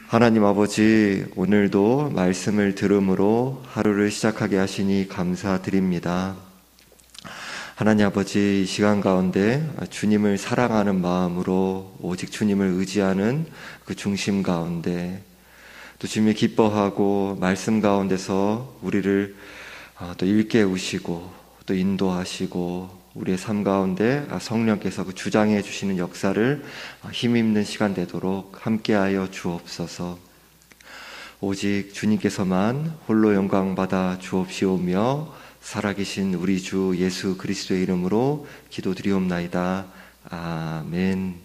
하나님 아버지, 오늘도 말씀을 들음으로 하루를 시작하게 하시니 감사드립니다. 하나님 아버지, 이 시간 가운데 주님을 사랑하는 마음으로 오직 주님을 의지하는 그 중심 가운데 또 주님이 기뻐하고 말씀 가운데서 우리를 또 일깨우시고 또 인도하시고 우리의 삶 가운데 성령께서 그 주장해 주시는 역사를 힘입는 시간 되도록 함께하여 주옵소서. 오직 주님께서만 홀로 영광받아 주옵시오며 살아계신 우리 주 예수 그리스도의 이름으로 기도드리옵나이다. 아멘.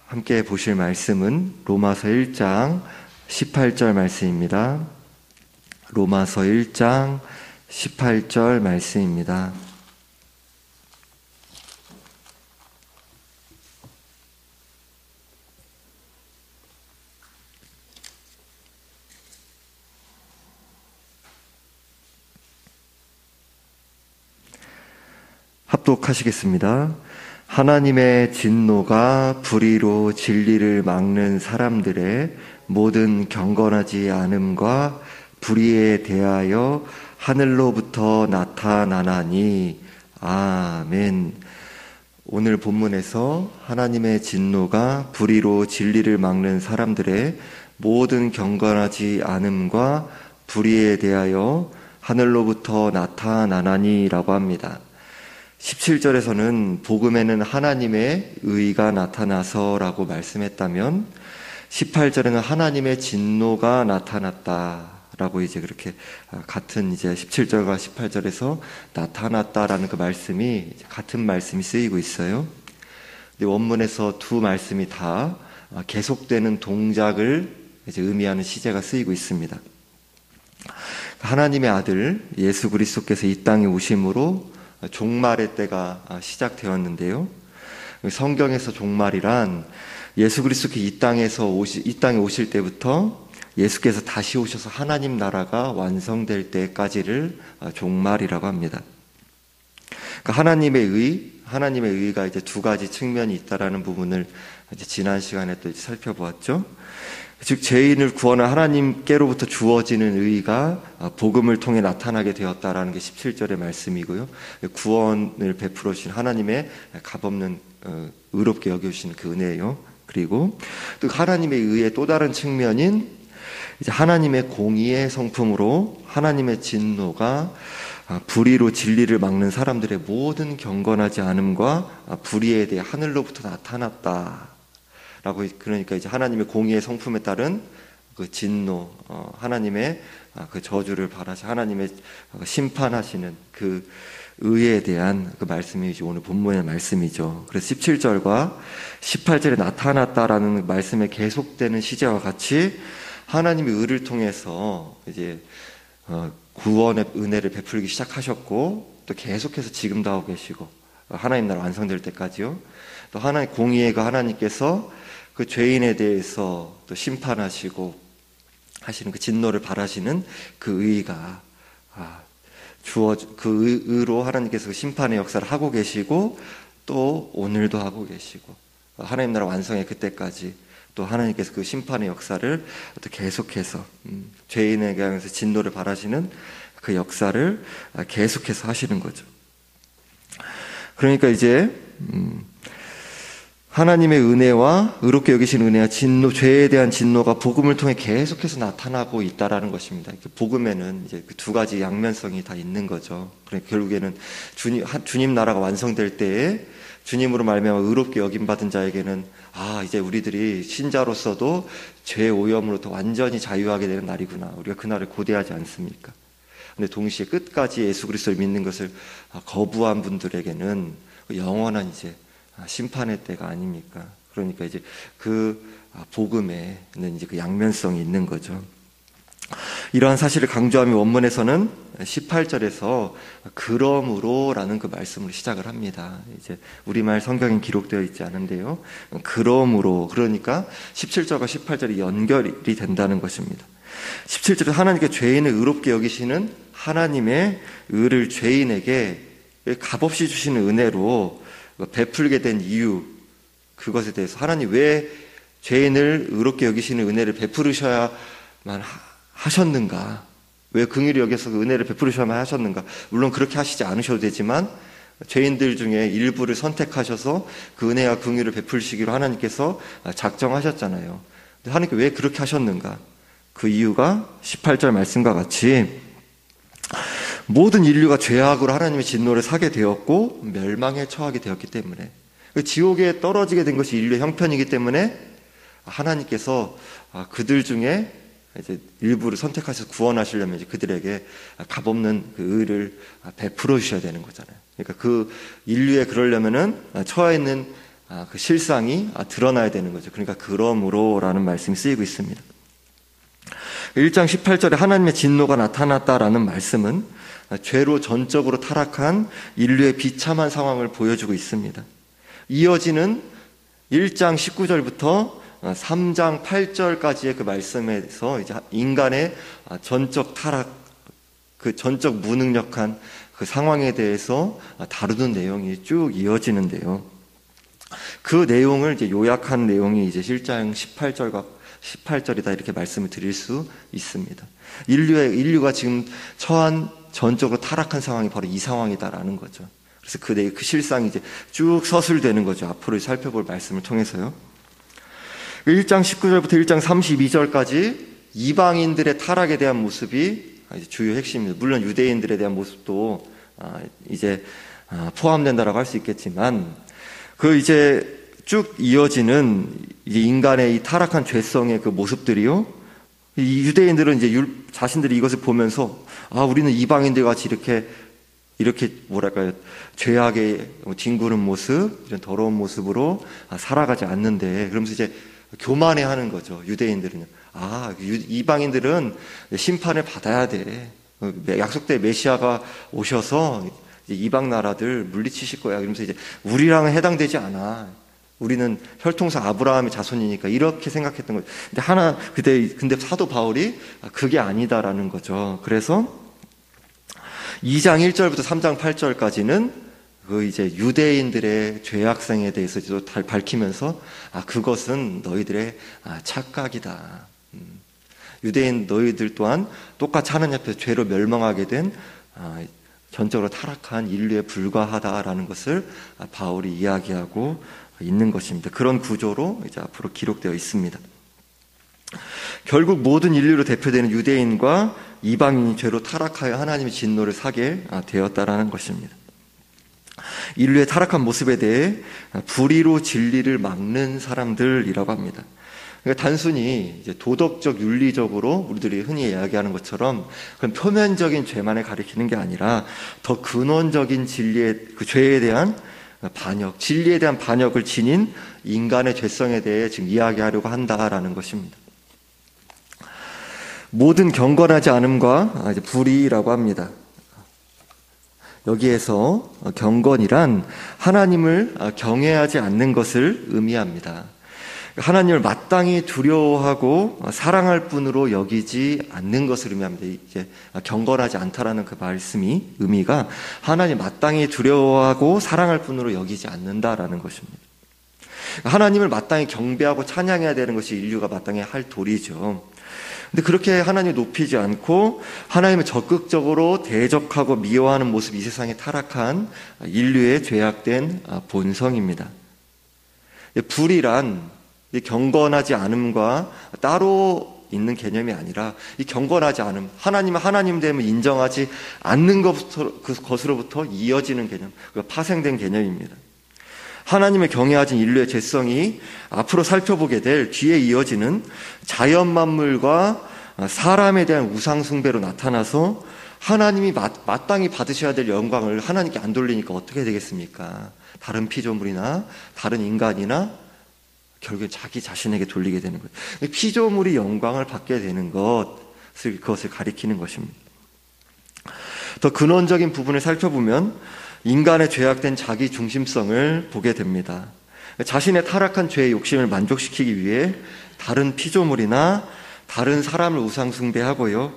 함께 보실 말씀은 로마서 1장 18절 말씀입니다. 로마서 1장 18절 말씀입니다. 합독하시겠습니다. 하나님의 진노가 불의로 진리를 막는 사람들의 모든 경건하지 않음과 불의에 대하여 하늘로부터 나타나나니. 아멘. 오늘 본문에서 하나님의 진노가 불의로 진리를 막는 사람들의 모든 경건하지 않음과 불의에 대하여 하늘로부터 나타나나니 라고 합니다. 17절에서는 복음에는 하나님의 의가 나타나서 라고 말씀했다면 18절에는 하나님의 진노가 나타났다 라고 이제 그렇게 같은 이제 17절과 18절에서 나타났다라는 그 말씀이 같은 말씀이 쓰이고 있어요. 근데 원문에서 두 말씀이 다 계속되는 동작을 이제 의미하는 시제가 쓰이고 있습니다. 하나님의 아들 예수 그리스도께서 이 땅에 오심으로 종말의 때가 시작되었는데요. 성경에서 종말이란 예수 그리스도께서 이 땅에 오실 때부터 예수께서 다시 오셔서 하나님 나라가 완성될 때까지를 종말이라고 합니다. 그러니까 하나님의 의가 이제 두 가지 측면이 있다라는 부분을 이제 지난 시간에 또 살펴보았죠. 즉 죄인을 구원한 하나님께로부터 주어지는 의가 복음을 통해 나타나게 되었다라는 게 17절의 말씀이고요. 구원을 베풀어 주신 하나님의 값없는 의롭게 여겨주시는 그 은혜예요. 그리고 또 하나님의 의의 또 다른 측면인 이제 하나님의 공의의 성품으로 하나님의 진노가 불의로 진리를 막는 사람들의 모든 경건하지 않음과 불의에 대해 하늘로부터 나타났다. 라고, 그러니까 이제 하나님의 공의의 성품에 따른 그 진노, 하나님의 그 저주를 바라시, 하나님의 심판하시는 그 의에 대한 그 말씀이 이제 오늘 본문의 말씀이죠. 그래서 17절과 18절에 나타났다라는 말씀에 계속되는 시제와 같이 하나님의 의를 통해서 이제 구원의 은혜를 베풀기 시작하셨고 또 계속해서 지금도 하고 계시고 하나님 나라 완성될 때까지요. 또 하나님 공의의 그 하나님께서 그 죄인에 대해서 또 심판하시고 하시는 그 진노를 바라시는 그 의가 그 의로 하나님께서 그 심판의 역사를 하고 계시고 또 오늘도 하고 계시고 하나님 나라 완성의 그때까지 또 하나님께서 그 심판의 역사를 또 계속해서 죄인에게 하면서 진노를 바라시는 그 역사를 계속해서 하시는 거죠. 그러니까 이제 하나님의 은혜와 의롭게 여기신 은혜와 진노, 죄에 대한 진노가 복음을 통해 계속해서 나타나고 있다라는 것입니다. 복음에는 이제 그 두 가지 양면성이 다 있는 거죠. 그러니까 결국에는 주님 나라가 완성될 때에 주님으로 말미암아 의롭게 여김 받은 자에게는 이제 우리들이 신자로서도 죄 오염으로부터 완전히 자유하게 되는 날이구나. 우리가 그 날을 고대하지 않습니까? 근데 동시에 끝까지 예수 그리스도를 믿는 것을 거부한 분들에게는 영원한 이제 심판의 때가 아닙니까? 그러니까 이제 그 복음에는 이제 그 양면성이 있는 거죠. 이러한 사실을 강조하며 원문에서는 18절에서 그러므로라는 그 말씀으로 시작을 합니다. 이제 우리말 성경엔 기록되어 있지 않은데요. 그러므로, 그러니까 17절과 18절이 연결이 된다는 것입니다. 17절에 하나님께 죄인을 의롭게 여기시는 하나님의 의를 죄인에게 값없이 주시는 은혜로 베풀게 된 이유, 그것에 대해서 하나님 왜 죄인을 의롭게 여기시는 은혜를 베풀으셔야만 하셨는가? 왜 긍휼히 여겨서 그 은혜를 베풀으셔야만 하셨는가? 물론 그렇게 하시지 않으셔도 되지만 죄인들 중에 일부를 선택하셔서 그 은혜와 긍휼을 베풀시기로 하나님께서 작정하셨잖아요. 근데 하나님께 왜 그렇게 하셨는가? 그 이유가 18절 말씀과 같이 모든 인류가 죄악으로 하나님의 진노를 사게 되었고 멸망에 처하게 되었기 때문에, 지옥에 떨어지게 된 것이 인류의 형편이기 때문에 하나님께서 그들 중에 이제 일부를 선택하셔서 구원하시려면 이제 그들에게 값없는 그 의를 베풀어 주셔야 되는 거잖아요. 그러니까 그 인류에 그러려면은 처해 있는 그 실상이 드러나야 되는 거죠. 그러니까 그러므로라는 말씀이 쓰이고 있습니다. 1장 18절에 하나님의 진노가 나타났다라는 말씀은 죄로 전적으로 타락한 인류의 비참한 상황을 보여주고 있습니다. 이어지는 1장 19절부터 3장 8절까지의 그 말씀에서 이제 인간의 전적 타락, 그 전적 무능력한 그 상황에 대해서 다루는 내용이 쭉 이어지는데요. 그 내용을 이제 요약한 내용이 이제 1장 18절이다 이렇게 말씀을 드릴 수 있습니다. 인류가 지금 처한 전적으로 타락한 상황이 바로 이 상황이다라는 거죠. 그래서 그 실상이 이제 쭉 서술되는 거죠. 앞으로 살펴볼 말씀을 통해서요. 1장 19절부터 1장 32절까지 이방인들의 타락에 대한 모습이 이제 주요 핵심입니다. 물론 유대인들에 대한 모습도 이제 포함된다라고 할 수 있겠지만, 그 이제 쭉 이어지는 이제 인간의 이 타락한 죄성의 그 모습들이요. 이 유대인들은 이제 자신들이 이것을 보면서 우리는 이방인들 같이 이렇게 뭐랄까요, 죄악의 뒹구는 모습, 이런 더러운 모습으로 살아가지 않는데, 그러면서 이제 교만해하는 거죠. 유대인들은요. 이방인들은 심판을 받아야 돼. 약속된 메시아가 오셔서 이방 나라들 물리치실 거야. 그러면서 이제 우리랑은 해당되지 않아. 우리는 혈통상 아브라함의 자손이니까 이렇게 생각했던 거죠. 근데 사도 바울이 그게 아니다라는 거죠. 그래서 2장 1절부터 3장 8절까지는 그 이제 유대인들의 죄악성에 대해서 밝히면서 그것은 너희들의 착각이다. 유대인 너희들 또한 똑같이 하나님 앞에서 죄로 멸망하게 된 전적으로 타락한 인류에 불과하다라는 것을 바울이 이야기하고 있는 것입니다. 그런 구조로 이제 앞으로 기록되어 있습니다. 결국 모든 인류로 대표되는 유대인과 이방인이 죄로 타락하여 하나님의 진노를 사게 되었다라는 것입니다. 인류의 타락한 모습에 대해 불의로 진리를 막는 사람들이라고 합니다. 그러니까 단순히 이제 도덕적, 윤리적으로 우리들이 흔히 이야기하는 것처럼 그런 표면적인 죄만을 가리키는 게 아니라 더 근원적인 그 죄에 대한 반역, 진리에 대한 반역을 지닌 인간의 죄성에 대해 지금 이야기하려고 한다라는 것입니다. 모든 경건하지 않음과 이제 불의라고 합니다. 여기에서 경건이란 하나님을 경외하지 않는 것을 의미합니다. 하나님을 마땅히 두려워하고 사랑할 뿐으로 여기지 않는 것을 의미합니다. 이제 경건하지 않다라는 그 말씀이 의미가 하나님 마땅히 두려워하고 사랑할 뿐으로 여기지 않는다라는 것입니다. 하나님을 마땅히 경배하고 찬양해야 되는 것이 인류가 마땅히 할 도리죠. 근데 그렇게 하나님을 높이지 않고 하나님을 적극적으로 대적하고 미워하는 모습이 이 세상에 타락한 인류의 죄악된 본성입니다. 불이란 경건하지 않음과 따로 있는 개념이 아니라 이 경건하지 않음, 하나님은 하나님됨을 인정하지 않는 것으로부터 이어지는 개념, 파생된 개념입니다. 하나님을 경외하진 인류의 죄성이 앞으로 살펴보게 될 뒤에 이어지는 자연 만물과 사람에 대한 우상 숭배로 나타나서 하나님이 마땅히 받으셔야 될 영광을 하나님께 안 돌리니까 어떻게 되겠습니까? 다른 피조물이나 다른 인간이나 결국엔 자기 자신에게 돌리게 되는 거예요. 피조물이 영광을 받게 되는 그것을 가리키는 것입니다. 더 근원적인 부분을 살펴보면 인간의 죄악된 자기 중심성을 보게 됩니다. 자신의 타락한 죄의 욕심을 만족시키기 위해 다른 피조물이나 다른 사람을 우상 숭배하고요,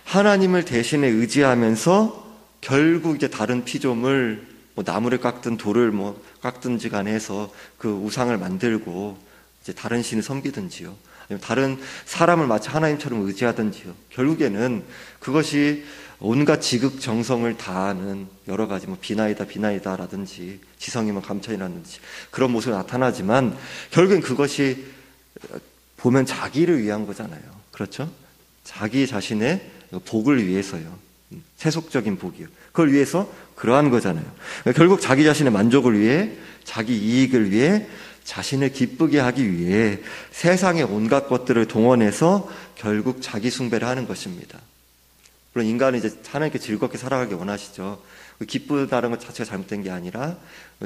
하나님을 대신에 의지하면서 결국 이제 다른 피조물, 나무를 깎든 돌을 깎든지 간에 해서 그 우상을 만들고 이제 다른 신을 섬기든지요, 아니면 다른 사람을 마치 하나님처럼 의지하든지요. 결국에는 그것이 온갖 지극정성을 다하는 여러 가지 비나이다라든지 지성이면 감천이라든지 그런 모습이 나타나지만 결국엔 그것이 보면 자기를 위한 거잖아요. 그렇죠? 자기 자신의 복을 위해서요. 세속적인 복이요. 그걸 위해서 그러한 거잖아요. 결국 자기 자신의 만족을 위해, 자기 이익을 위해, 자신을 기쁘게 하기 위해 세상의 온갖 것들을 동원해서 결국 자기 숭배를 하는 것입니다. 물론 인간은 이제 하나님께 즐겁게 살아가기 원하시죠. 기쁘다는 것 자체가 잘못된 게 아니라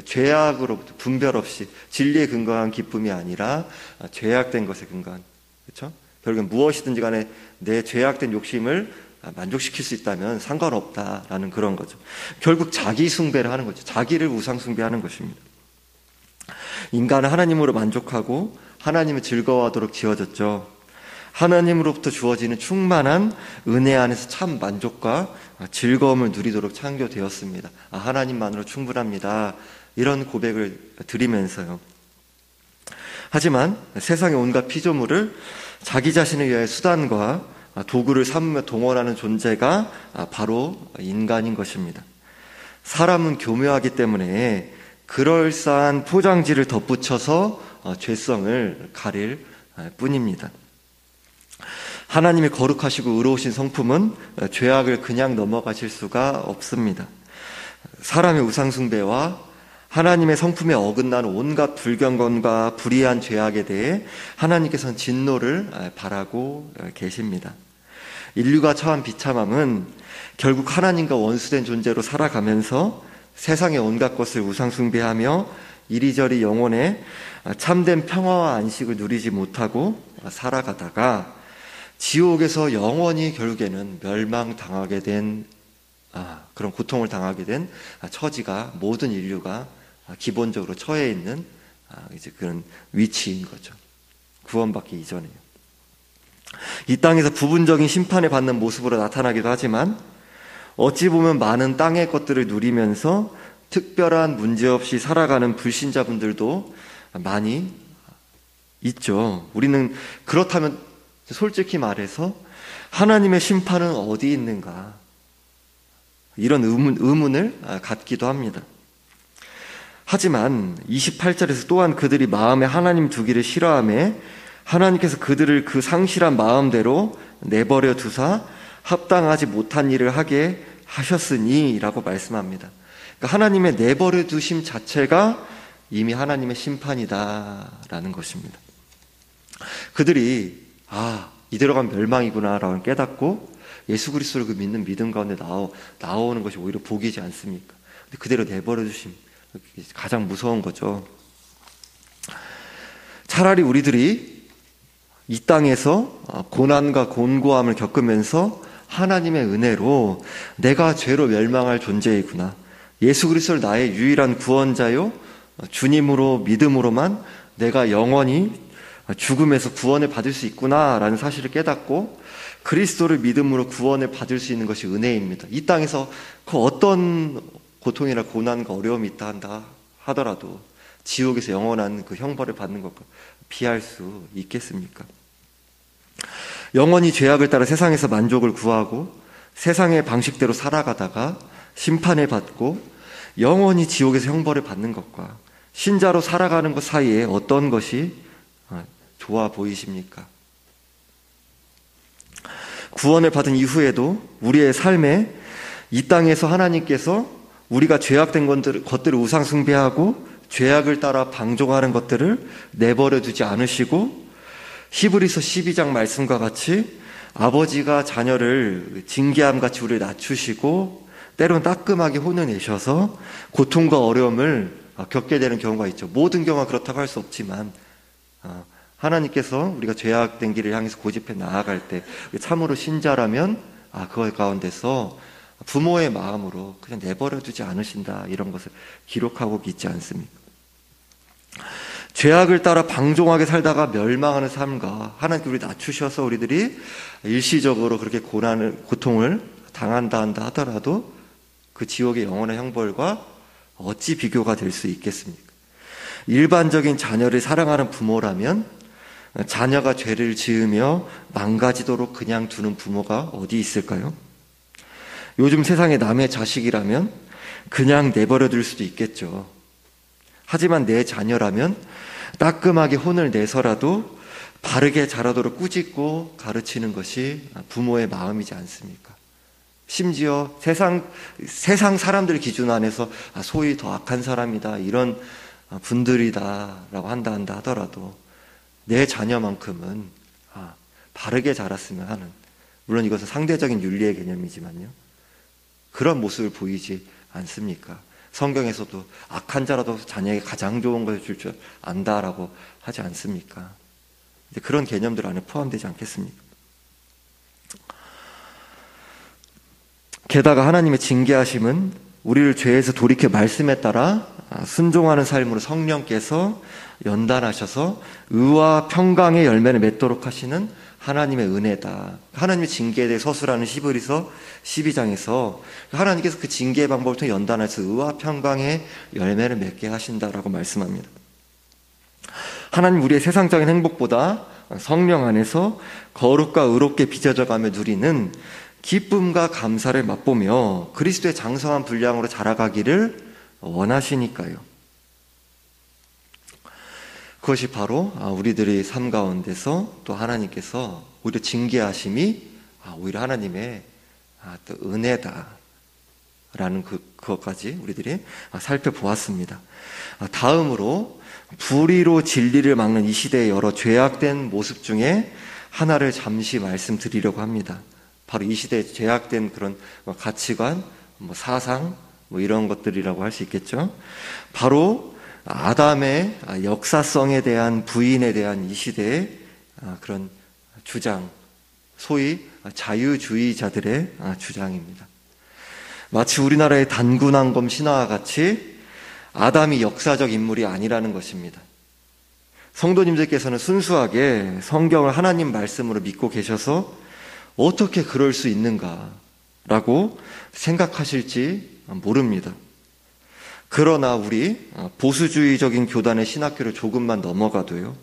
죄악으로부터 분별 없이 진리에 근거한 기쁨이 아니라 죄악된 것에 근거한, 그렇죠? 결국엔 무엇이든지 간에 내 죄악된 욕심을 만족시킬 수 있다면 상관없다라는 그런 거죠. 결국 자기 숭배를 하는 거죠. 자기를 우상 숭배하는 것입니다. 인간은 하나님으로 만족하고 하나님을 즐거워하도록 지어졌죠. 하나님으로부터 주어지는 충만한 은혜 안에서 참 만족과 즐거움을 누리도록 창조되었습니다. 하나님만으로 충분합니다. 이런 고백을 드리면서요. 하지만 세상의 온갖 피조물을 자기 자신을 위하여 수단과 도구를 삼으며 동원하는 존재가 바로 인간인 것입니다. 사람은 교묘하기 때문에 그럴싸한 포장지를 덧붙여서 죄성을 가릴 뿐입니다. 하나님이 거룩하시고 의로우신 성품은 죄악을 그냥 넘어가실 수가 없습니다. 사람의 우상숭배와 하나님의 성품에 어긋나는 온갖 불경건과 불의한 죄악에 대해 하나님께서는 진노를 바라고 계십니다. 인류가 처한 비참함은 결국 하나님과 원수된 존재로 살아가면서 세상의 온갖 것을 우상숭배하며 이리저리 영혼의 참된 평화와 안식을 누리지 못하고 살아가다가 지옥에서 영원히 결국에는 멸망당하게 된 그런 고통을 당하게 된 처지가 모든 인류가 기본적으로 처해 있는 이제 그런 위치인 거죠. 구원받기 이전에요. 이 땅에서 부분적인 심판을 받는 모습으로 나타나기도 하지만 어찌 보면 많은 땅의 것들을 누리면서 특별한 문제 없이 살아가는 불신자분들도 많이 있죠. 우리는 그렇다면 솔직히 말해서 하나님의 심판은 어디 있는가? 이런 의문을 갖기도 합니다. 하지만 28절에서 또한 그들이 마음에 하나님 두기를 싫어하며 하나님께서 그들을 그 상실한 마음대로 내버려 두사 합당하지 못한 일을 하게 하셨으니 라고 말씀합니다. 그러니까 하나님의 내버려 두심 자체가 이미 하나님의 심판이다라는 것입니다. 그들이 이대로 가면 멸망이구나 라고 깨닫고 예수 그리스도를 그 믿는 믿음 가운데 나오는 것이 오히려 복이지 않습니까? 근데 그대로 내버려 두심, 가장 무서운 거죠. 차라리 우리들이 이 땅에서 고난과 곤고함을 겪으면서 하나님의 은혜로 내가 죄로 멸망할 존재이구나, 예수 그리스도를 나의 유일한 구원자요 주님으로 믿음으로만 내가 영원히 죽음에서 구원을 받을 수 있구나 라는 사실을 깨닫고 그리스도를 믿음으로 구원을 받을 수 있는 것이 은혜입니다. 이 땅에서 그 어떤 고통이나 고난과 어려움이 있다 한다 하더라도 지옥에서 영원한 그 형벌을 받는 것과 비할 수 있겠습니까? 영원히 죄악을 따라 세상에서 만족을 구하고 세상의 방식대로 살아가다가 심판을 받고 영원히 지옥에서 형벌을 받는 것과 신자로 살아가는 것 사이에 어떤 것이 좋아 보이십니까? 구원을 받은 이후에도 우리의 삶에 이 땅에서 하나님께서 우리가 죄악된 것들을 우상숭배하고 죄악을 따라 방종하는 것들을 내버려 두지 않으시고 히브리서 12장 말씀과 같이 아버지가 자녀를 징계함같이 우리를 낮추시고 때로는 따끔하게 혼을 내셔서 고통과 어려움을 겪게 되는 경우가 있죠. 모든 경우가 그렇다고 할 수 없지만 하나님께서 우리가 죄악된 길을 향해서 고집해 나아갈 때 참으로 신자라면 그 가운데서 부모의 마음으로 그냥 내버려 두지 않으신다, 이런 것을 기록하고 있지 않습니까? 죄악을 따라 방종하게 살다가 멸망하는 삶과 하나님께 우리 낮추셔서 우리들이 일시적으로 그렇게 고통을 당한다 한다 하더라도 그 지옥의 영원한 형벌과 어찌 비교가 될 수 있겠습니까? 일반적인 자녀를 사랑하는 부모라면 자녀가 죄를 지으며 망가지도록 그냥 두는 부모가 어디 있을까요? 요즘 세상에 남의 자식이라면 그냥 내버려 둘 수도 있겠죠. 하지만 내 자녀라면 따끔하게 혼을 내서라도 바르게 자라도록 꾸짖고 가르치는 것이 부모의 마음이지 않습니까? 심지어 세상 사람들 기준 안에서 소위 더 악한 사람이다, 이런 분들이다라고 한다 하더라도 내 자녀만큼은 바르게 자랐으면 하는, 물론 이것은 상대적인 윤리의 개념이지만요, 그런 모습을 보이지 않습니까? 성경에서도 악한 자라도 자녀에게 가장 좋은 것을 줄 줄 안다라고 하지 않습니까? 이제 그런 개념들 안에 포함되지 않겠습니까? 게다가 하나님의 징계하심은 우리를 죄에서 돌이켜 말씀에 따라 순종하는 삶으로 성령께서 연단하셔서 의와 평강의 열매를 맺도록 하시는 하나님의 은혜다. 하나님의 징계에 대해 서술하는 히브리서 12장에서 하나님께서 그 징계의 방법을 통해 연단해서 의와 평강의 열매를 맺게 하신다라고 말씀합니다. 하나님, 우리의 세상적인 행복보다 성령 안에서 거룩과 의롭게 빚어져가며 누리는 기쁨과 감사를 맛보며 그리스도의 장성한 분량으로 자라가기를 원하시니까요. 그것이 바로 우리들의 삶 가운데서 또 하나님께서 오히려 징계하심이 오히려 하나님의 또 은혜다라는 그것까지 우리들이 살펴보았습니다. 다음으로 불의로 진리를 막는 이 시대의 여러 죄악된 모습 중에 하나를 잠시 말씀드리려고 합니다. 바로 이 시대에 죄악된 그런 가치관, 사상, 이런 것들이라고 할 수 있겠죠. 바로 아담의 역사성에 대한 부인에 대한 이 시대의 그런 주장, 소위 자유주의자들의 주장입니다. 마치 우리나라의 단군왕검 신화와 같이 아담이 역사적 인물이 아니라는 것입니다. 성도님들께서는 순수하게 성경을 하나님 말씀으로 믿고 계셔서 어떻게 그럴 수 있는가라고 생각하실지 모릅니다. 그러나 우리 보수주의적인 교단의 신학교를 조금만 넘어가도요,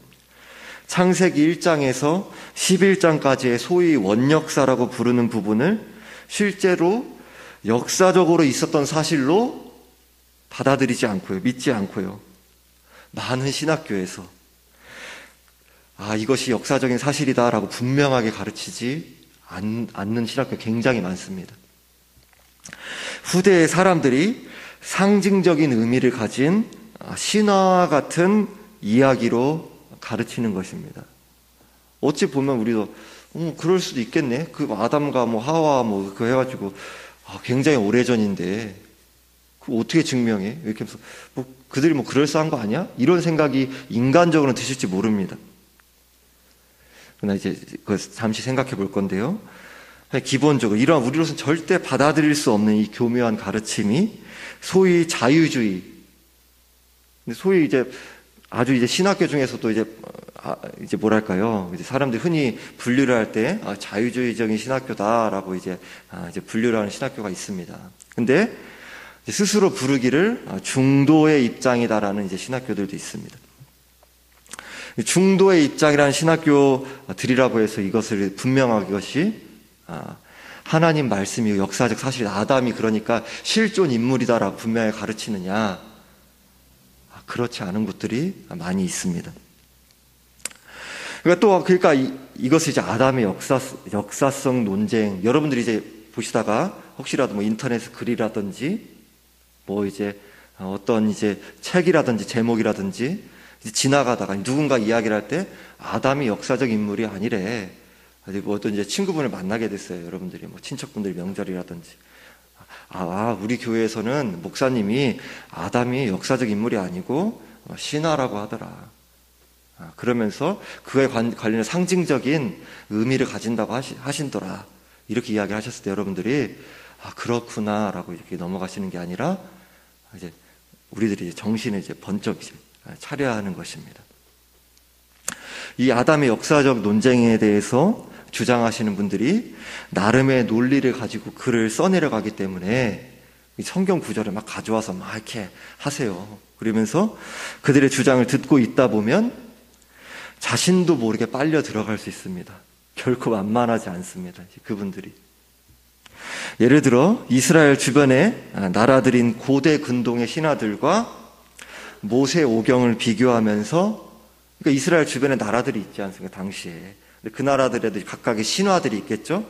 창세기 1장에서 11장까지의 소위 원역사라고 부르는 부분을 실제로 역사적으로 있었던 사실로 받아들이지 않고요, 믿지 않고요, 많은 신학교에서 이것이 역사적인 사실이다라고 분명하게 가르치지 않는 신학교 굉장히 많습니다. 후대의 사람들이 상징적인 의미를 가진 신화와 같은 이야기로 가르치는 것입니다. 어찌 보면 우리도 그럴 수도 있겠네. 그 아담과 하와 그거 해가지고 굉장히 오래전인데 그 어떻게 증명해? 이렇게 하면서 그들이 그럴싸한 거 아니야? 이런 생각이 인간적으로는 드실지 모릅니다. 그러나 이제 그 잠시 생각해 볼 건데요. 기본적으로 이러한 우리로서는 절대 받아들일 수 없는 이 교묘한 가르침이 소위 자유주의, 소위 아주 신학교 중에서도 이제 뭐랄까요, 이제 사람들이 흔히 분류를 할 때 자유주의적인 신학교다라고 이제 분류를 하는 신학교가 있습니다. 근데 스스로 부르기를 중도의 입장이다라는 이제 신학교들도 있습니다. 중도의 입장이라는 신학교들이라고 해서 이것을 분명하게 이것이 하나님 말씀이 역사적 사실, 아담이 그러니까 실존 인물이다라고 분명히 가르치느냐, 그렇지 않은 곳들이 많이 있습니다. 그러니까 이것을 이제 아담의 역사성 논쟁, 여러분들이 이제 보시다가 혹시라도 인터넷 글이라든지 어떤 책이라든지 제목이라든지 지나가다가 누군가 이야기를 할 때 아담이 역사적 인물이 아니래, 어떤 친구분을 만나게 됐어요. 여러분들이 친척분들 명절이라든지, 우리 교회에서는 목사님이 아담이 역사적 인물이 아니고 신화라고 하더라. 그러면서 그에 관련된 상징적인 의미를 가진다고 하신더라. 이렇게 이야기를 하셨을 때 여러분들이 그렇구나라고 이렇게 넘어가시는 게 아니라 이제 우리들이 정신을 번쩍 차려야 하는 것입니다. 이 아담의 역사적 논쟁에 대해서 주장하시는 분들이 나름의 논리를 가지고 글을 써내려가기 때문에 이 성경 구절을 막 가져와서 막 이렇게 하세요. 그러면서 그들의 주장을 듣고 있다 보면 자신도 모르게 빨려 들어갈 수 있습니다. 결코 만만하지 않습니다. 그분들이. 예를 들어 이스라엘 주변의 나라들인 고대 근동의 신하들과 모세 오경을 비교하면서, 그러니까 이스라엘 주변에 나라들이 있지 않습니까? 당시에. 그 나라들에도 각각의 신화들이 있겠죠?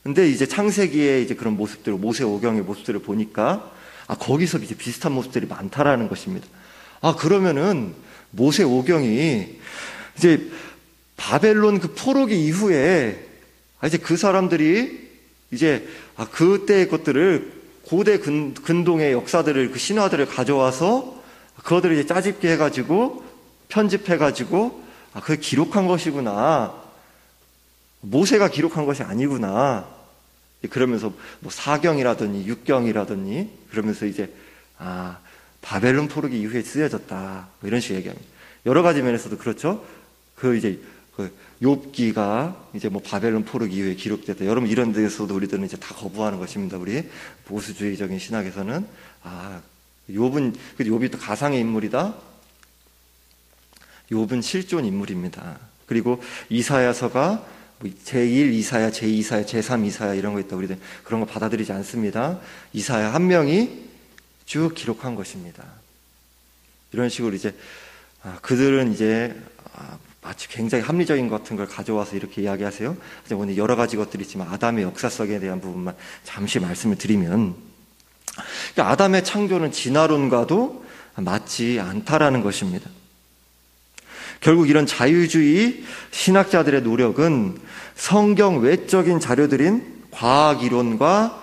근데 이제 창세기에 이제 그런 모습들, 모세 오경의 모습들을 보니까, 거기서 이제 비슷한 모습들이 많다라는 것입니다. 그러면은 모세 오경이 이제 바벨론 그 포로기 이후에 이제 그 사람들이 이제 그때의 것들을, 고대 근동의 역사들을, 그 신화들을 가져와서 그것들을 이제 짜집기 해가지고 편집해가지고 그걸 기록한 것이구나. 모세가 기록한 것이 아니구나. 그러면서 뭐 사경이라더니 육경이라더니 그러면서 이제 바벨론 포로기 이후에 쓰여졌다. 뭐 이런 식의 얘기합니다. 여러 가지 면에서도 그렇죠. 이제 욥기가 이제 뭐 바벨론 포로기 이후에 기록됐다. 여러분 이런 데서도 우리들은 이제 다 거부하는 것입니다. 우리 보수주의적인 신학에서는 욥이 또 가상의 인물이다. 욥은 실존 인물입니다. 그리고 이사야서가 제1 이사야, 제2 이사야, 제3 이사야 이런 거 있다. 우리들 그런 거 받아들이지 않습니다. 이사야 한 명이 쭉 기록한 것입니다. 이런 식으로 이제 그들은 이제 마치 굉장히 합리적인 것 같은 걸 가져와서 이렇게 이야기하세요. 오늘 여러 가지 것들이 있지만 아담의 역사성에 대한 부분만 잠시 말씀을 드리면, 그러니까 아담의 창조는 진화론과도 맞지 않다라는 것입니다. 결국 이런 자유주의 신학자들의 노력은 성경 외적인 자료들인 과학 이론과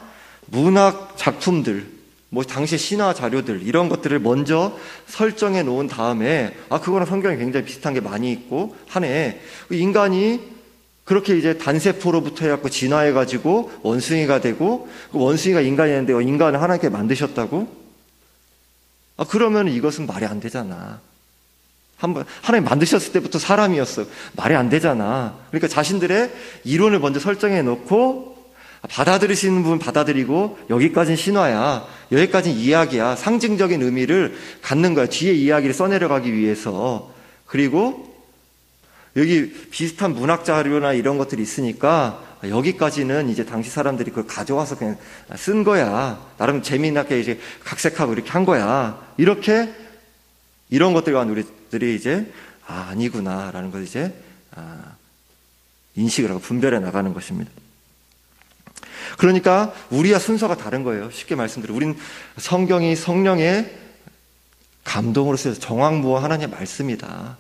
문학 작품들, 뭐 당시 신화 자료들 이런 것들을 먼저 설정해 놓은 다음에 그거랑 성경이 굉장히 비슷한 게 많이 있고 하네. 인간이 그렇게 이제 단세포로부터 해갖고 진화해가지고 원숭이가 되고 원숭이가 인간이 되는데 인간을 하나님께 만드셨다고? 그러면 이것은 말이 안 되잖아. 하나님 만드셨을 때부터 사람이었어. 말이 안 되잖아. 그러니까 자신들의 이론을 먼저 설정해 놓고 받아들이시는 분은 받아들이고 여기까지는 신화야. 여기까지는 이야기야. 상징적인 의미를 갖는 거야. 뒤에 이야기를 써내려가기 위해서. 그리고 여기 비슷한 문학 자료나 이런 것들이 있으니까 여기까지는 이제 당시 사람들이 그걸 가져와서 그냥 쓴 거야. 나름 재미나게 이제 각색하고 이렇게 한 거야. 이렇게 이런 것들과 우리들이 이제 아니구나라는 걸 이제 인식을 하고 분별해 나가는 것입니다. 그러니까 우리와 순서가 다른 거예요. 쉽게 말씀드리면 우린 성경이 성령의 감동으로 쓰여서 정황무어 하나님의 말씀이다.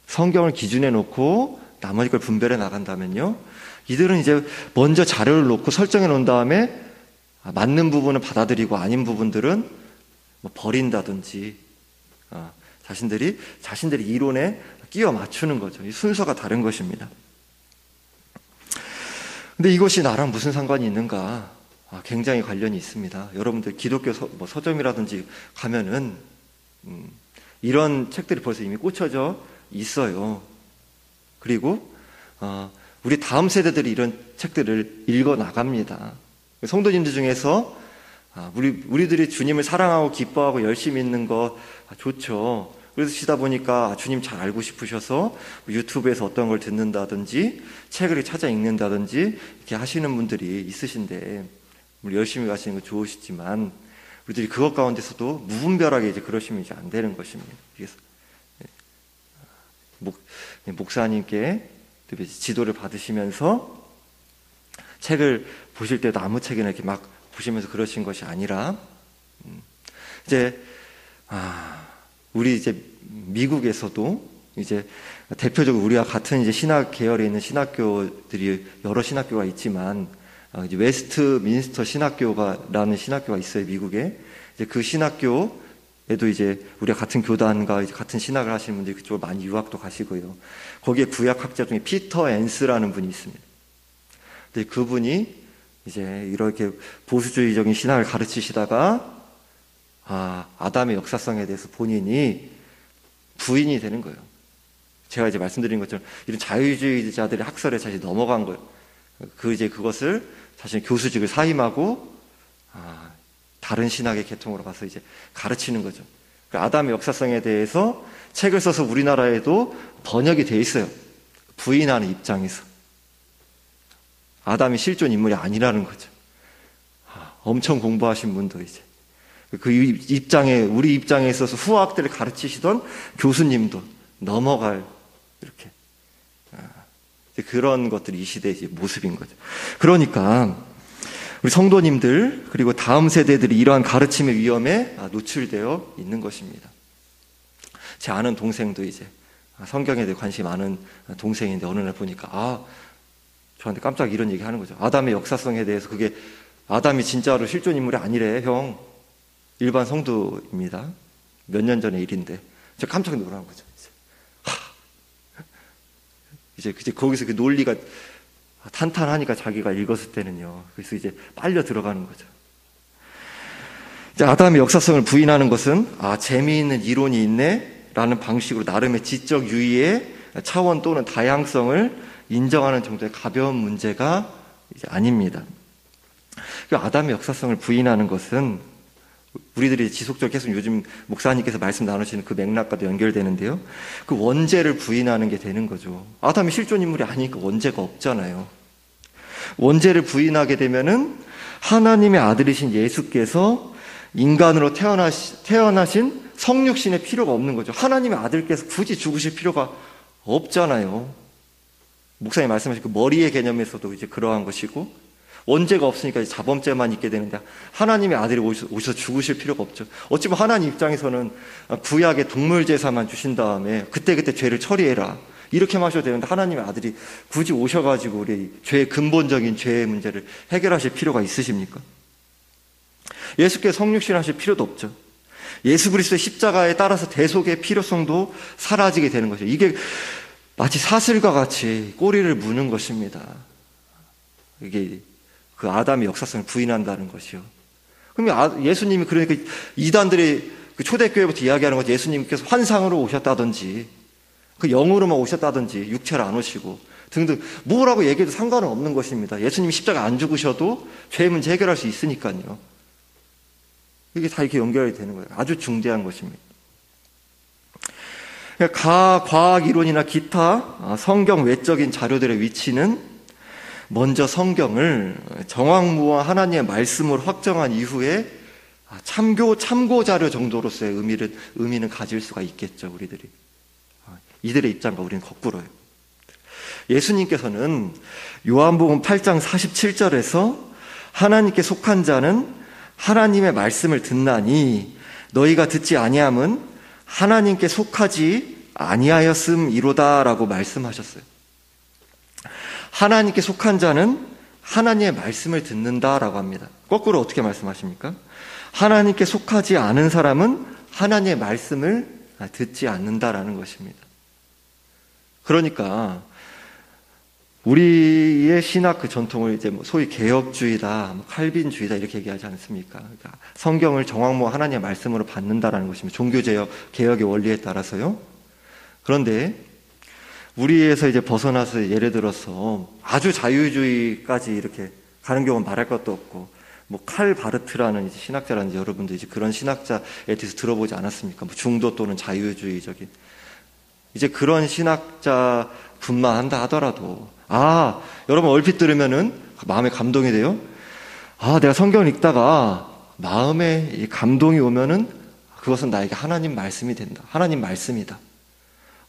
성경을 기준에 놓고 나머지 걸 분별해 나간다면요, 이들은 이제 먼저 자료를 놓고 설정해 놓은 다음에 맞는 부분은 받아들이고 아닌 부분들은 뭐 버린다든지 자신들이 이론에 끼워 맞추는 거죠. 이 순서가 다른 것입니다. 근데 이것이 나랑 무슨 상관이 있는가? 굉장히 관련이 있습니다. 여러분들 기독교 서점이라든지 가면은 이런 책들이 벌써 이미 꽂혀져 있어요. 그리고 우리 다음 세대들이 이런 책들을 읽어 나갑니다. 성도님들 중에서 우리들이 주님을 사랑하고 기뻐하고 열심히 있는 거 좋죠. 그러시다 보니까 주님 잘 알고 싶으셔서 유튜브에서 어떤 걸 듣는다든지 책을 찾아 읽는다든지 이렇게 하시는 분들이 있으신데, 물론 열심히 가시는 거 좋으시지만 우리들이 그것 가운데서도 무분별하게 이제 그러시면 이제 안 되는 것입니다. 그래서 목사님께 지도를 받으시면서 책을 보실 때도 아무 책이나 이렇게 막 보시면서 그러신 것이 아니라, 이제 우리 이제 미국에서도 이제 대표적으로 우리와 같은 이제 신학 계열에 있는 신학교들이 여러 신학교가 있지만, 이제 웨스트민스터 신학교라는 신학교가 있어요, 미국에. 이제 그 신학교에도 이제 우리가 같은 교단과 이제 같은 신학을 하시는 분들이 그쪽으로 많이 유학도 가시고요. 거기에 구약학자 중에 피터 앤스라는 분이 있습니다. 근데 그분이 이제 이렇게 보수주의적인 신학을 가르치시다가 아담의 역사성에 대해서 본인이 부인이 되는 거예요. 제가 이제 말씀드린 것처럼 이런 자유주의자들의 학설에 다시 넘어간 거예요. 이제 그것을 자신의 교수직을 사임하고 다른 신학의 계통으로 가서 이제 가르치는 거죠. 아담의 역사성에 대해서 책을 써서 우리나라에도 번역이 돼 있어요. 부인하는 입장에서. 아담이 실존 인물이 아니라는 거죠. 엄청 공부하신 분도 이제 그 입장에, 우리 입장에 있어서 후학들을 가르치시던 교수님도 넘어갈, 이렇게. 그런 것들이 이 시대의 모습인 거죠. 그러니까, 우리 성도님들, 그리고 다음 세대들이 이러한 가르침의 위험에 노출되어 있는 것입니다. 제 아는 동생도 이제 성경에 대해 관심이 많은 동생인데 어느 날 보니까, 저한테 깜짝 이런 얘기 하는 거죠. 아담의 역사성에 대해서 그게 아담이 진짜로 실존 인물이 아니래, 형. 일반 성도입니다. 몇 년 전의 일인데. 제가 깜짝 놀란 거죠. 이제 거기서 그 논리가 탄탄하니까 자기가 읽었을 때는요. 그래서 이제 빨려 들어가는 거죠. 이제 아담의 역사성을 부인하는 것은, 재미있는 이론이 있네? 라는 방식으로 나름의 지적 유의의 차원 또는 다양성을 인정하는 정도의 가벼운 문제가 이제 아닙니다. 아담의 역사성을 부인하는 것은 우리들이 지속적으로 계속 요즘 목사님께서 말씀 나누시는 그 맥락과도 연결되는데요. 그 원죄를 부인하는 게 되는 거죠. 아담이 실존 인물이 아니니까 원죄가 없잖아요. 원죄를 부인하게 되면은 하나님의 아들이신 예수께서 인간으로 태어나신 성육신의 필요가 없는 거죠. 하나님의 아들께서 굳이 죽으실 필요가 없잖아요. 목사님 말씀하신 그 머리의 개념에서도 이제 그러한 것이고, 원죄가 없으니까 자범죄만 있게 되는데 하나님의 아들이 오셔서 죽으실 필요가 없죠. 어찌 보면 하나님 입장에서는 구약의 동물 제사만 주신 다음에 그때그때 죄를 처리해라, 이렇게 마셔도 되는데 하나님의 아들이 굳이 오셔가지고 우리 죄의 근본적인 죄의 문제를 해결하실 필요가 있으십니까? 예수께서 성육신 하실 필요도 없죠. 예수 그리스도의 십자가에 따라서 대속의 필요성도 사라지게 되는 거죠. 이게 마치 사슬과 같이 꼬리를 무는 것입니다. 이게 그 아담의 역사성을 부인한다는 것이요. 그럼 예수님이, 그러니까 이단들이 그 초대교회부터 이야기하는 것, 예수님께서 환상으로 오셨다든지 그 영으로만 오셨다든지 육체를 안 오시고 등등 뭐라고 얘기해도 상관은 없는 것입니다. 예수님이 십자가 안 죽으셔도 죄 문제 해결할 수 있으니까요. 이게 다 이렇게 연결이 되는 거예요. 아주 중대한 것입니다. 과학 이론이나 기타 성경 외적인 자료들의 위치는 먼저 성경을 정황무와 하나님의 말씀으로 확정한 이후에 참고 자료 정도로서의 의미는 가질 수가 있겠죠, 우리들이. 이들의 입장과 우리는 거꾸로요. 예수님께서는 요한복음 8장 47절에서 하나님께 속한 자는 하나님의 말씀을 듣나니 너희가 듣지 아니함은 하나님께 속하지 아니하였음이로다라고 말씀하셨어요. 하나님께 속한 자는 하나님의 말씀을 듣는다라고 합니다. 거꾸로 어떻게 말씀하십니까? 하나님께 속하지 않은 사람은 하나님의 말씀을 듣지 않는다라는 것입니다. 그러니까 우리의 신학 그 전통을 이제 소위 개혁주의다, 칼빈주의다 이렇게 얘기하지 않습니까? 그러니까 성경을 정황모 하나님의 말씀으로 받는다라는 것입니다. 종교개혁의 원리에 따라서요. 그런데 우리에서 이제 벗어나서 예를 들어서 아주 자유주의까지 이렇게 가는 경우는 말할 것도 없고, 칼 바르트라는 이제 신학자라는지 여러분들 이제 그런 신학자에 대해서 들어보지 않았습니까? 중도 또는 자유주의적인 이제 그런 신학자분만 한다 하더라도 여러분 얼핏 들으면은 마음에 감동이 돼요. 내가 성경을 읽다가 마음에 이 감동이 오면은 그것은 나에게 하나님 말씀이 된다. 하나님 말씀이다.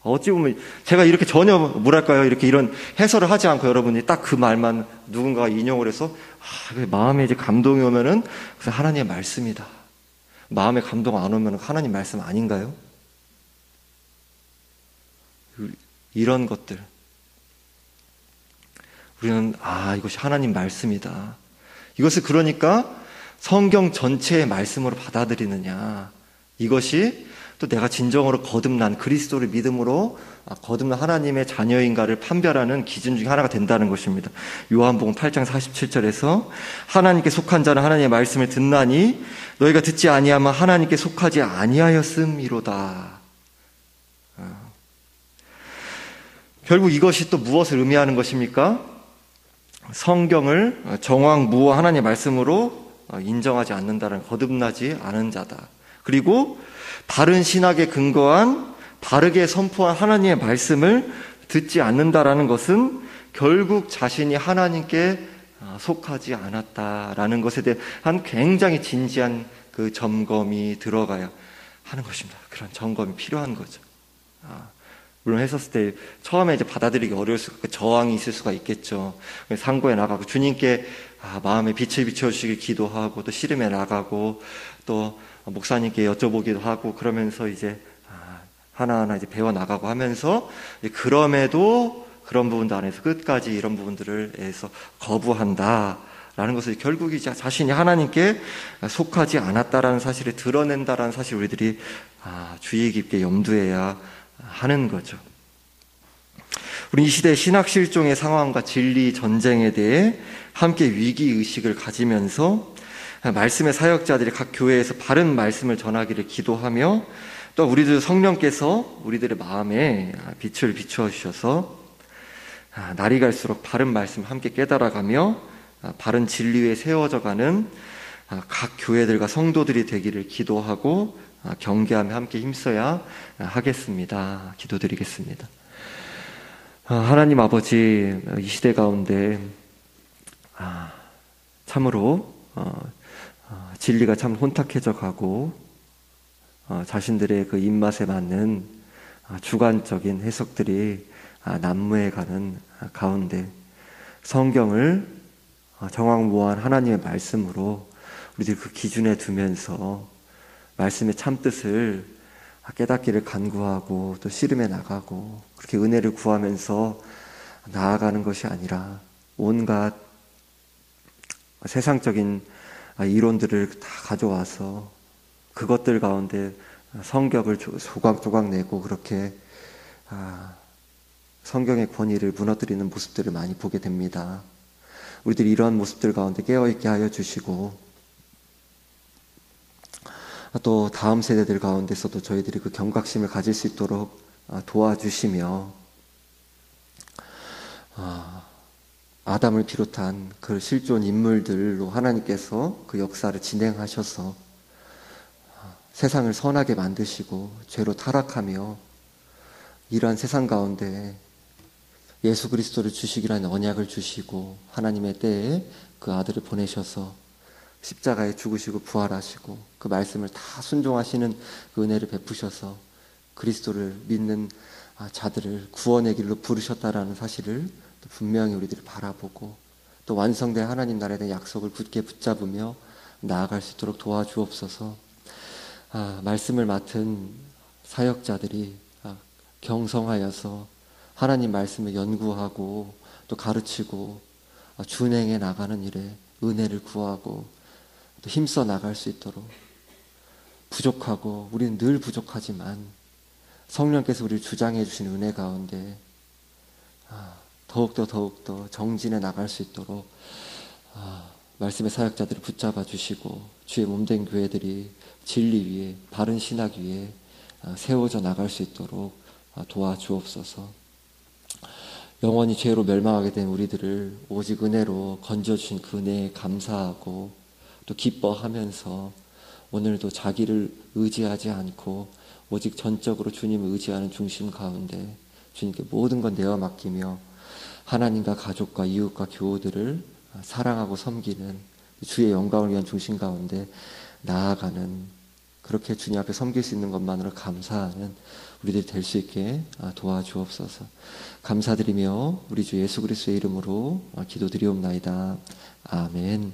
어찌 보면 제가 이렇게 전혀 뭐랄까요, 이렇게 이런 해설을 하지 않고 여러분이 딱 그 말만 누군가가 인용을 해서 마음에 이제 감동이 오면은 그래서 하나님의 말씀이다. 마음에 감동 안 오면 하나님 말씀 아닌가요? 이런 것들 우리는 이것이 하나님 말씀이다. 이것을 그러니까 성경 전체의 말씀으로 받아들이느냐, 이것이 또 내가 진정으로 거듭난 그리스도를 믿음으로 거듭난 하나님의 자녀인가를 판별하는 기준 중에 하나가 된다는 것입니다. 요한복음 8장 47절에서 하나님께 속한 자는 하나님의 말씀을 듣나니 너희가 듣지 아니하면 하나님께 속하지 아니하였음이로다. 결국 이것이 또 무엇을 의미하는 것입니까? 성경을 정황무어 하나님의 말씀으로 인정하지 않는다는 거듭나지 않은 자다. 그리고 바른 신학에 근거한 바르게 선포한 하나님의 말씀을 듣지 않는다라는 것은 결국 자신이 하나님께 속하지 않았다라는 것에 대한 굉장히 진지한 그 점검이 들어가야 하는 것입니다. 그런 점검이 필요한 거죠. 물론 했었을 때 처음에 이제 받아들이기 어려울 수가 있고 저항이 있을 수가 있겠죠. 상고에 나가고 주님께 마음에 빛을 비춰주시길 기도하고 또 씨름에 나가고 또 목사님께 여쭤보기도 하고 그러면서 이제 하나하나 이제 배워 나가고 하면서 그럼에도 그런 부분도 안에서 끝까지 이런 부분들을 해서 거부한다라는 것을 결국 이제 자신이 하나님께 속하지 않았다라는 사실을 드러낸다라는 사실 우리들이 주의 깊게 염두해야 하는 거죠. 우리 이 시대의 신학 실종의 상황과 진리 전쟁에 대해 함께 위기 의식을 가지면서 말씀의 사역자들이 각 교회에서 바른 말씀을 전하기를 기도하며 또 우리들 성령께서 우리들의 마음에 빛을 비추어 주셔서 날이 갈수록 바른 말씀을 함께 깨달아가며 바른 진리 위에 세워져가는 각 교회들과 성도들이 되기를 기도하고 경계하며 함께 힘써야 하겠습니다. 기도드리겠습니다. 하나님 아버지, 이 시대 가운데 참으로 진리가 참 혼탁해져 가고 자신들의 그 입맛에 맞는 주관적인 해석들이 난무해가는 가운데 성경을 정확무한 하나님의 말씀으로 우리들 그 기준에 두면서 말씀의 참뜻을 깨닫기를 간구하고 또 씨름해 나가고 그렇게 은혜를 구하면서 나아가는 것이 아니라 온갖 세상적인 이론들을 다 가져와서 그것들 가운데 성격을 조각조각 내고 그렇게 성경의 권위를 무너뜨리는 모습들을 많이 보게 됩니다. 우리들이 이러한 모습들 가운데 깨어있게 하여 주시고 또 다음 세대들 가운데서도 저희들이 그 경각심을 가질 수 있도록 도와주시며 아담을 비롯한 그 실존 인물들로 하나님께서 그 역사를 진행하셔서 세상을 선하게 만드시고 죄로 타락하며 이러한 세상 가운데 예수 그리스도를 주시기라는 언약을 주시고 하나님의 때에 그 아들을 보내셔서 십자가에 죽으시고 부활하시고 그 말씀을 다 순종하시는 그 은혜를 베푸셔서 그리스도를 믿는 자들을 구원의 길로 부르셨다라는 사실을 분명히 우리들이 바라보고 또 완성된 하나님 나라에 대한 약속을 굳게 붙잡으며 나아갈 수 있도록 도와주옵소서. 말씀을 맡은 사역자들이 경성하여서 하나님 말씀을 연구하고 또 가르치고 준행해 나가는 일에 은혜를 구하고 또 힘써 나갈 수 있도록 부족하고 우리는 늘 부족하지만 성령께서 우리를 주장해 주신 은혜 가운데 더욱더 정진해 나갈 수 있도록 말씀의 사역자들을 붙잡아 주시고 주의 몸된 교회들이 진리 위에 바른 신학 위에 세워져 나갈 수 있도록 도와주옵소서. 영원히 죄로 멸망하게 된 우리들을 오직 은혜로 건져주신 그 은혜에 감사하고 또 기뻐하면서 오늘도 자기를 의지하지 않고 오직 전적으로 주님을 의지하는 중심 가운데 주님께 모든 건 내어 맡기며 하나님과 가족과 이웃과 교우들을 사랑하고 섬기는 주의 영광을 위한 중심 가운데 나아가는 그렇게 주님 앞에 섬길 수 있는 것만으로 감사하는 우리들이 될 수 있게 도와주옵소서. 감사드리며 우리 주 예수 그리스도의 이름으로 기도드리옵나이다. 아멘.